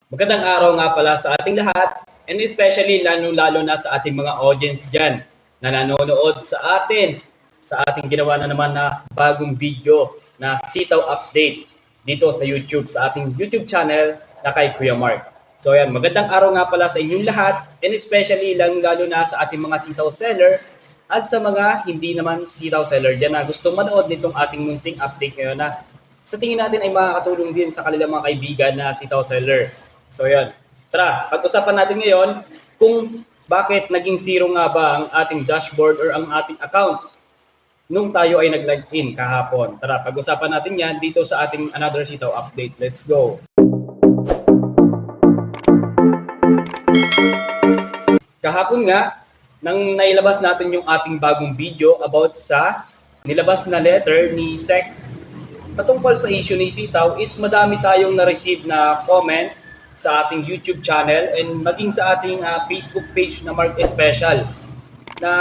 Magandang araw nga pala sa ating lahat, and especially lalo-lalo na sa ating mga audience dyan na nanonood sa atin, sa ating ginawa na naman na bagong video na sitaw update dito sa YouTube, sa ating YouTube channel na kay Kuya Mark. So ayan, magandang araw nga pala sa inyong lahat, and especially lalo na sa ating mga sitaw seller at sa mga hindi naman sitaw seller dyan na gustong manood nitong ating munting update ngayon na sa tingin natin ay makakatulong din sa kanilang mga kaibigan na sitaw seller. So yan. Tara, pag-usapan natin ngayon kung bakit naging zero nga ba ang ating dashboard or ang ating account nung tayo ay nag-login kahapon. Tara, pag-usapan natin yan dito sa ating another sitaw update. Let's go. Kahapon nga, nang nailabas natin yung ating bagong video about sa nilabas na letter ni SEC patungkol sa issue ni Sitaw is madami tayong na-receive na comment sa ating YouTube channel and maging sa ating Facebook page na Mark Special na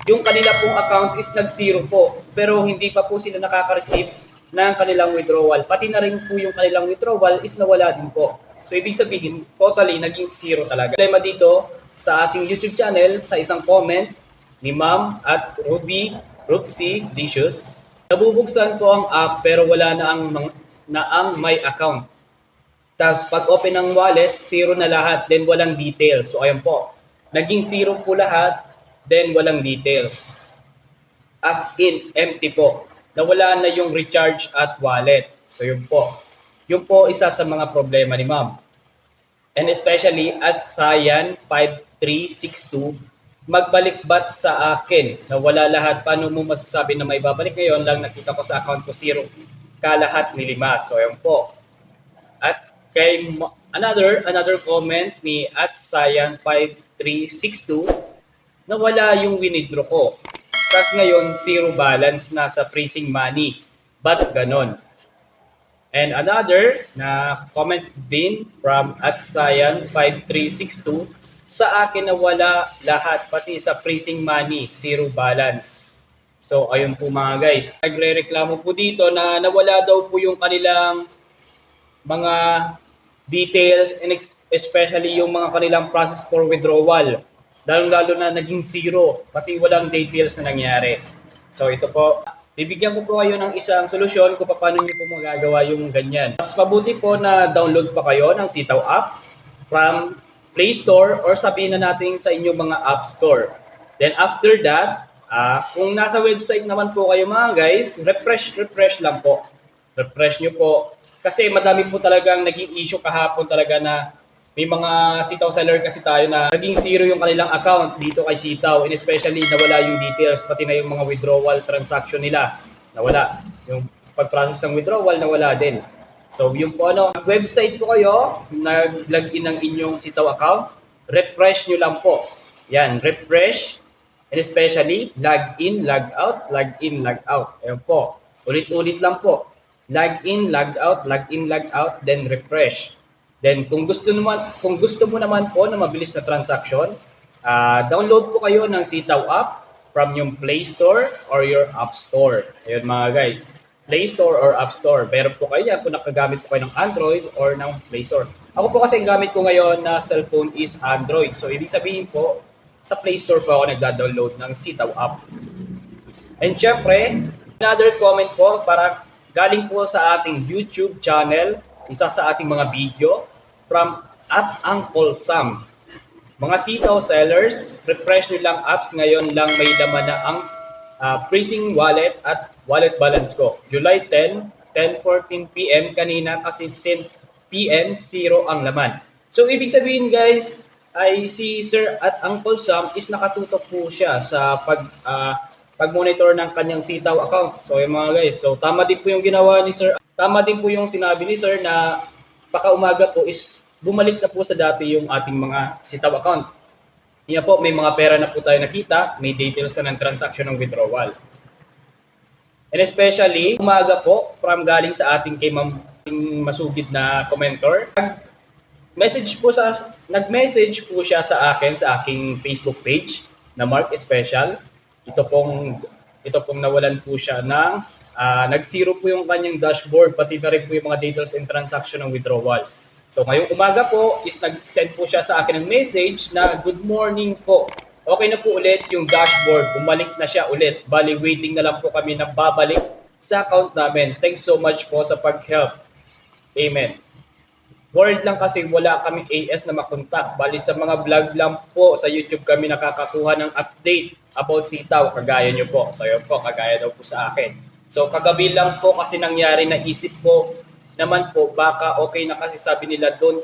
yung kanila pong account is nag-zero po pero hindi pa po sila nakaka-receive ng kanilang withdrawal. Pati na rin po yung kanilang withdrawal is nawala din po. So ibig sabihin, totally naging zero talaga. Problema dito sa ating YouTube channel sa isang comment ni Ma'am at Roxy Licious. Nabubuksan ko ang app pero wala na ang my account. Tapos pag open ng wallet, zero na lahat, then walang details. So ayan po, naging zero po lahat, then walang details. As in, empty po. Nawala na yung recharge at wallet. So yun po. Yun po isa sa mga problema ni Ma'am. And especially at Cyan 5362, magbalik ba't sa akin na wala lahat? Paano mo masasabi na may babalik? Ngayon lang nakita ko sa account ko zero kalahat ni Lima. So ayan po. At kay another comment ni at Cyan 5362 na wala yung winidraw ko. Tapos ngayon zero balance na sa freezing money. Ba't ganon? And another na comment din from at Cyan 5362 sa akin na wala lahat, pati sa freezing money, zero balance. So, ayun po mga guys. Nagre-reklamo po dito na nawala daw po yung kanilang mga details and especially yung mga kanilang process for withdrawal. Lalo na naging zero, pati walang details na nangyari. So, ito po. Bibigyan ko po kayo ng isang solusyon kung paano nyo po magagawa yung ganyan. Mas mabuti po na download pa kayo ng Sitaw app from Play Store or sabihin na natin sa inyong mga App Store. Then after that, kung nasa website naman po kayo mga guys, refresh lang po. Refresh nyo po. Kasi madami po talagang naging issue kahapon talaga na may mga Sitaw seller kasi tayo na naging zero yung kanilang account dito kay Sitaw, and especially nawala yung details, pati na yung mga withdrawal transaction nila. Nawala. Yung pag-process ng withdrawal, nawala din. So, yung po website po kayo, nag-login ng inyong Sitaw account, refresh nyo lang po. Yan, refresh, and especially login, log out, login, log out. Ayan po. Ulit-ulit lang po. Login, log out, then refresh. Then kung gusto mo naman po na mabilis na transaction, download po kayo ng Sitaw app from yung Play Store or your App Store. Ayun mga guys. Play Store or App Store. Meron po kayo yan kung nakagamit po kayo ng Android or ng Play Store. Ako po kasi ang gamit ko ngayon na cellphone is Android. So ibig sabihin po, sa Play Store po ako nagda-download ng Sitaw app. And syempre, another comment po para galing po sa ating YouTube channel, isa sa ating mga video from at Uncle Sam. Mga Sitaw sellers, refresh nyo lang apps, ngayon lang may laman na ang freezing wallet at wallet balance ko. July 10, 10:14 PM kanina kasi 10 PM, zero ang laman. So ibig sabihin guys, ay si Sir at Uncle Sam is nakatutok po siya sa pag-monitor ng kanyang Sitaw account. So yung mga guys, so tama din po yung ginawa ni Sir. Tama din po yung sinabi ni Sir na pakaumaga po is bumalik na po sa dati yung ating mga Sitaw account. Yan po, may mga pera na po tayo nakita, may details na ng transaction ng withdrawal. And especially, umaga po, from galing sa ating kay Ma'am masugid na commenter, nag-message po siya sa akin sa aking Facebook page na Mark Special. Ito pong nawalan po siya ng nag-zero po yung kanyang dashboard, pati na rin po yung mga details and transaction ng withdrawals. So ngayong umaga po is nag-send po siya sa akin ng message na good morning po. Okay na po ulit yung dashboard. Bumalik na siya ulit. Bali, waiting na lang po kami na babalik sa account namin. Thanks so much po sa pag-help. Amen. Word lang kasi wala kaming AS na makontak. Bali sa mga vlog lang po sa YouTube kami nakakakuha ng update about sitaw. Kagaya nyo po. So yun po, kagaya daw po sa akin. So kagabi lang po kasi nangyari na isip ko naman po, baka okay na kasi sabi nila doon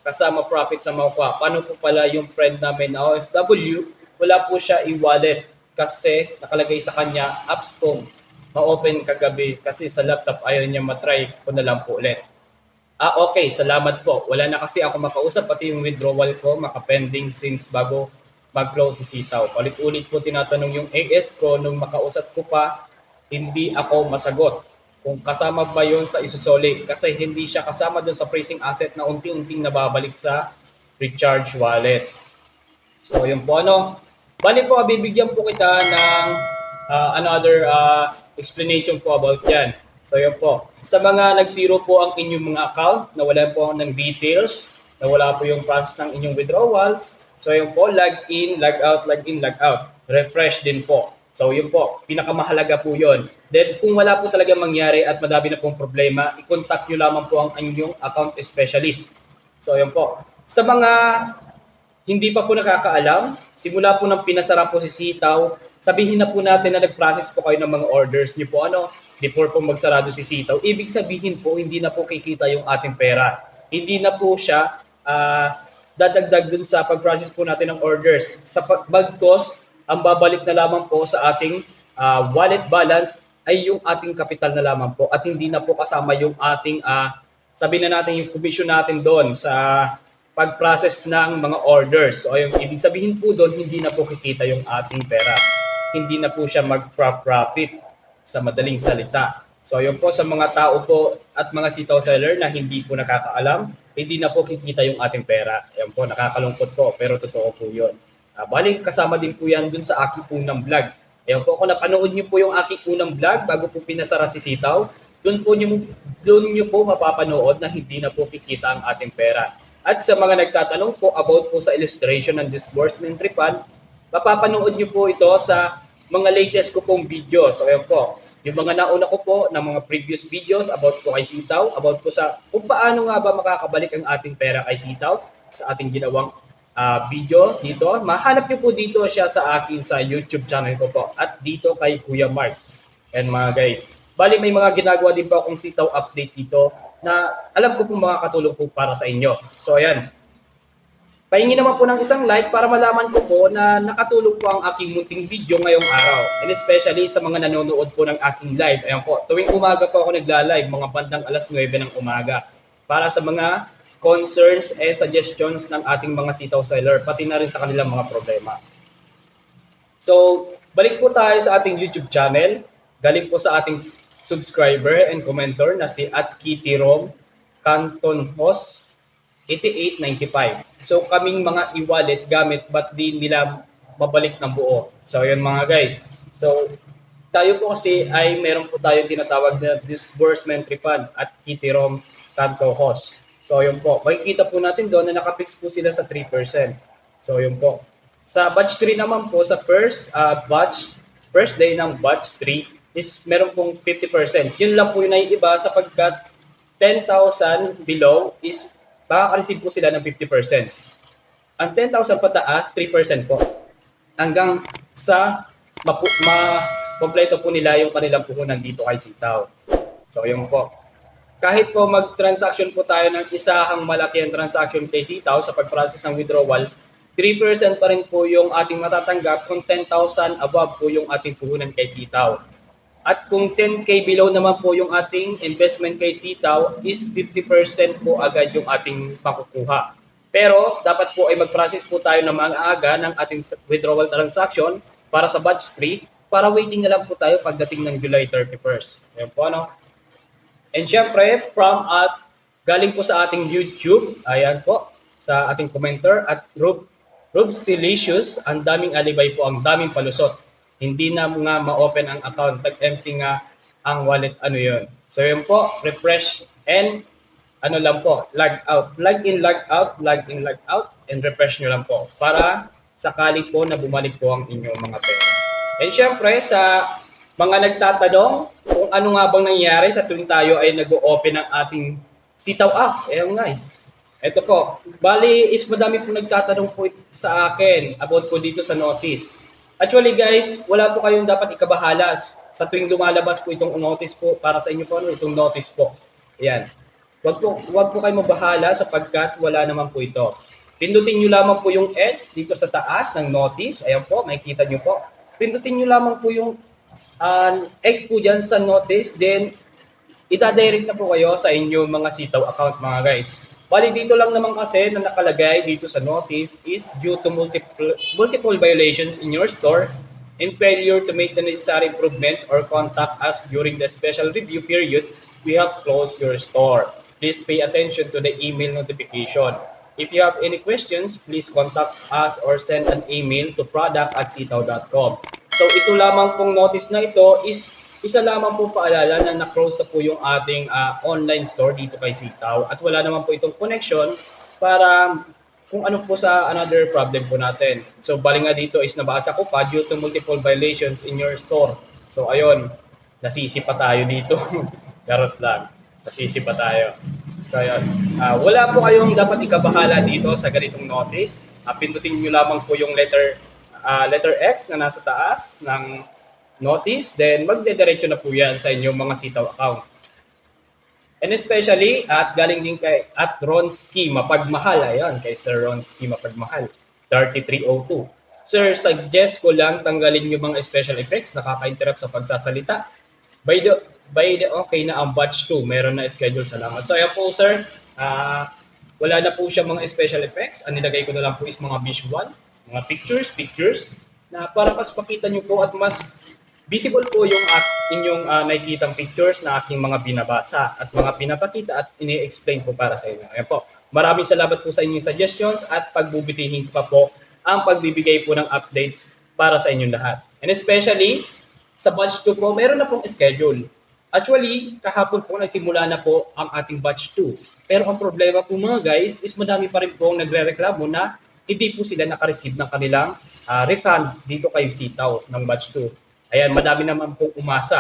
kasama profit sa makuha. Paano po pala yung friend namin na OFW, wala po siya e-wallet kasi nakalagay sa kanya apps po ma-open kagabi kasi sa laptop ayaw niya matry ko na lang po ulit. Okay. Salamat po. Wala na kasi ako makausap, pati yung withdrawal ko, makapending since bago mag-close si Sitaw. Ulit-ulit po tinatanong yung AS ko, nung makausap ko pa, hindi ako masagot. Kung kasama ba yon sa isusoli. Kasi hindi siya kasama dun sa freezing asset na unti-unting nababalik sa recharge wallet. So yun po Bali po, bibigyan po kita ng another explanation po about yan. So yun po. Sa mga nag-zero po ang inyong mga account, nawala po ng details, nawala po yung process ng inyong withdrawals. So yun po, log in, log out, log in, log out. Refresh din po. So yun po, pinakamahalaga po yun. Then kung wala po talaga mangyari at madami na pong problema, i-contact nyo lamang po ang inyong account specialist. So yun po. Sa mga hindi pa po nakakaalam, simula po ng pinasara po si Sitaw, sabihin na po natin na nag-process po kayo ng mga orders niyo po before po magsarado si Sitaw. Ibig sabihin po, hindi na po kikita yung ating pera. Hindi na po siya dadagdag dun sa pag-process po natin ng orders. Sa bagkos, ang babalik na lamang po sa ating wallet balance ay yung ating kapital na lamang po at hindi na po kasama yung ating sabihin na natin yung commission natin doon sa pag-process ng mga orders. So, yung ibig sabihin po doon, hindi na po kikita yung ating pera. Hindi na po siya mag-profit sa madaling salita. So, yun po sa mga tao po at mga sitaw seller na hindi po nakakaalam, hindi na po kikita yung ating pera. Yan po, nakakalungkot po, pero totoo po yun. Balik, kasama din po yan dun sa aking unang vlog. Ayan po, kung napanood niyo po yung aking unang vlog bago po pinasara si Sitaw, doon niyo po mapapanood na hindi na po kikita ang ating pera. At sa mga nagtatanong po about po sa illustration ng disbursement refund, mapapanood niyo po ito sa mga latest ko pong videos. So ayan po, yung mga nauna ko po ng mga previous videos about po kay Sitaw, about po sa kung paano nga ba makakabalik ang ating pera kay Sitaw sa ating ginawang video dito. Mahanap niyo po dito siya sa akin sa YouTube channel ko po at dito kay Kuya Mark. And mga guys, bali may mga ginagawa din po akong Sitaw update dito na alam ko po makakatulong po para sa inyo. So ayan, pahingi naman po ng isang like para malaman ko po na nakatulong po ang aking munting video ngayong araw. And especially sa mga nanonood po ng aking live. Ayan po, tuwing umaga po ako nagla-live, mga bandang alas 9 ng umaga. Para sa mga concerns and suggestions ng ating mga sitaw seller, pati na rin sa kanilang mga problema. So, balik po tayo sa ating YouTube channel. Galing po sa ating subscriber and commenter na si @kittyrom Canton Host 8895. So kaming mga e-wallet gamit but di nila mabalik ng buo. So yun mga guys. So tayo po kasi ay meron po tayo tinatawag na disbursement refund at Kittyrom Canton Host. So yun po. Makikita po natin doon na nakapix po sila sa 3%. So yun po. Sa batch 3 naman po, sa first day ng batch 3 is meron pong 50%. Yun lang po yung naiiba sapagkat 10,000 below is makaka-receive po sila ng 50%. Ang 10,000 pataas, 3% po. Hanggang sa kompleto po nila yung kanilang puhunan dito kay Sitaw. So yun po. Kahit po mag-transaction po tayo ng isahang malaki ang transaction kay Sitaw sa pag-process ng withdrawal, 3% pa rin po yung ating matatanggap kung 10,000 above po yung ating puhunan kay Sitaw. At kung 10K below naman po yung ating investment kay Sitaw is 50% po agad yung ating makukuha. Pero dapat po ay mag-process po tayo ng maaga ng ating withdrawal transaction para sa batch 3 para waiting na lang po tayo pagdating ng July 31st. Ayan po And syempre, galing po sa ating YouTube, ayan po, sa ating commenter at Rob Silicious, ang daming alibay po, ang daming palusot. Hindi na nga ma-open ang account, tag-empty nga ang wallet, yun. So yun po, refresh and ano lang po, log out. Log in, log out, log in, log out, and refresh nyo lang po para sakali po na bumalik po ang inyong mga pera. And syempre, sa mga nagtatanong kung ano nga bang nangyayari sa tuwing tayo ay nag-open ng ating Sitaw app. Ayan guys. Ito po. Bali is madami po nagtatanong po sa akin about po dito sa notice. Actually guys, wala po kayong dapat ikabahalas sa tuwing lumalabas po itong notice po para sa inyo po itong notice po. Ayan. Wag po kayo mabahala sapagkat wala naman po ito. Pindutin nyo lamang po yung X dito sa taas ng notice. Ayan po, makikita nyo po. Pindutin nyo lamang po yung X po dyan sa notice. Then, itadirect na po kayo sa inyong mga Sitaw account mga guys. Bali dito lang naman kasi na nakalagay dito sa notice is due to multiple violations in your store and failure to make the necessary improvements or contact us during the special review period, we have closed your store. Please pay attention to the email notification. If you have any questions, please contact us or send an email to product@sitaw.com. So ito lamang pong notice na ito is isa lamang po paalala na na-close na po yung ating online store dito kay Sitaw at wala naman po itong connection para kung ano po sa another problem po natin. So bali nga dito is nabasa ko pa due to multiple violations in your store. So ayun, nasisi pa tayo dito. Charot lang, nasisi pa tayo. So ayun, wala po kayong dapat ikabahala dito sa ganitong notice. Pindutin nyo lamang po yung letter X na nasa taas ng notice, then magdediretso na po yan sa inyong mga Sitaw account. And especially, at galing din kay at Ronski Mapagmahal, ayan, kay Sir Ronski Mapagmahal, 3302. Sir, suggest ko lang tanggalin yung mga special effects, nakaka-interrupt sa pagsasalita. By the okay na ang batch 2, meron na schedule, salamat. So ayan po sir, wala na po siya mga special effects, ang nilagay ko na lang po is mga visual, mga pictures, na para mas makita nyo po at mas visible po yung inyong nakikitang pictures na aking mga binabasa at mga pinapakita at ini-explain po para sa inyo. Ayan po. Maraming salamat po sa inyong suggestions at pagbubutihin ko pa po ang pagbibigay po ng updates para sa inyong lahat. And especially, sa batch 2 po, meron na pong schedule. Actually, kahapon po nagsimula na po ang ating batch 2. Pero ang problema po mga guys is madami pa rin po nagre-reklamo na hindi po sila nakareceive ng kanilang refund dito kay Sitaw ng batch 2. Ayan, madami naman pong umasa.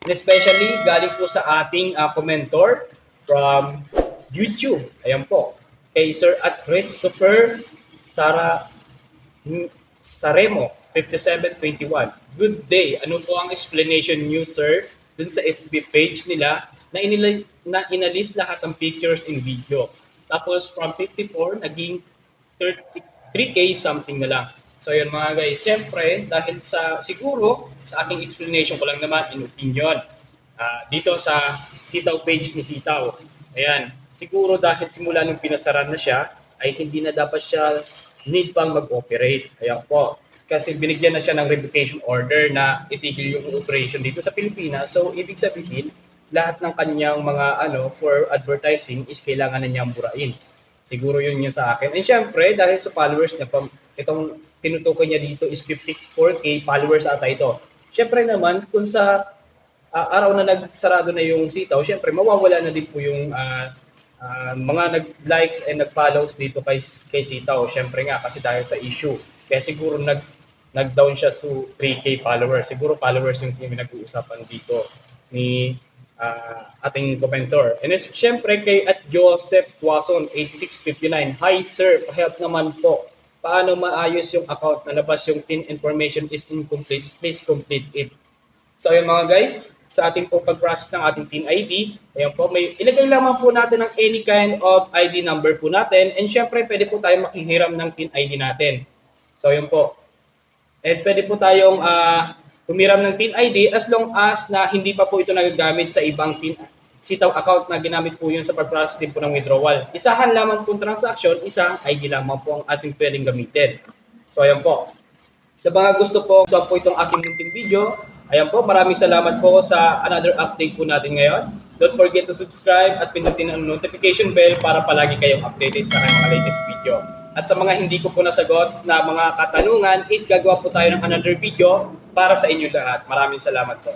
And especially, galing po sa ating commentor from YouTube. Ayan po. Kay Sir at Christopher Saremo, 5721. Good day. Ano po ang explanation niyo, sir, dun sa FB page nila na inalis lahat ng pictures in video. Tapos from 54, naging 33K something na lang. So yun mga guys, siyempre dahil siguro sa aking explanation ko lang naman in opinion dito sa Sitaw page ni Sitaw. Ayan, siguro dahil simula nung pinasaran na siya ay hindi na dapat siya need pang mag-operate. Ayan po. Kasi binigyan na siya ng revocation order na itigil yung operation dito sa Pilipinas. So ibig sabihin, lahat ng kanyang mga for advertising is kailangan na niyang burain. Siguro yun yung sa akin. And syempre, dahil sa followers niya, itong tinutukoy niya dito is 54K followers ata ito. Syempre naman, kung sa araw na nagsarado na yung Sitaw, syempre mawawala na din po yung mga nag-likes and nag-follows dito kay Sitaw. Syempre nga, kasi dahil sa issue. Kaya siguro nag-down siya to 3K followers. Siguro followers yung nag-uusapan dito ni ating commentor. And syempre kay at Joseph Wason 8659. Hi sir, help naman po. Paano maayos yung account na labas yung TIN information is incomplete? Please complete it. So ayun mga guys, sa ating po pag-process ng ating TIN ID, ayan po, may ilagay lamang po natin ng any kind of ID number po natin. And syempre pwede po tayong makihiram ng TIN ID natin. So ayun po. And pwede po tayong humiram ng TIN ID as long as na hindi pa po ito nagagamit sa ibang Sitaw account na ginamit po yun sa pag-process din po ng withdrawal. Isahan lamang po transaction, isang ID lamang po ang ating pwedeng gamitin. So ayan po. Sa mga gusto po itong aking munting video, ayan po, maraming salamat po sa another update po natin ngayon. Don't forget to subscribe at pindutin ang notification bell para palagi kayong updated sa aking mga latest video. At sa mga hindi ko po nasagot na mga katanungan is gagawa po tayo ng another video para sa inyo lahat. Maraming salamat po.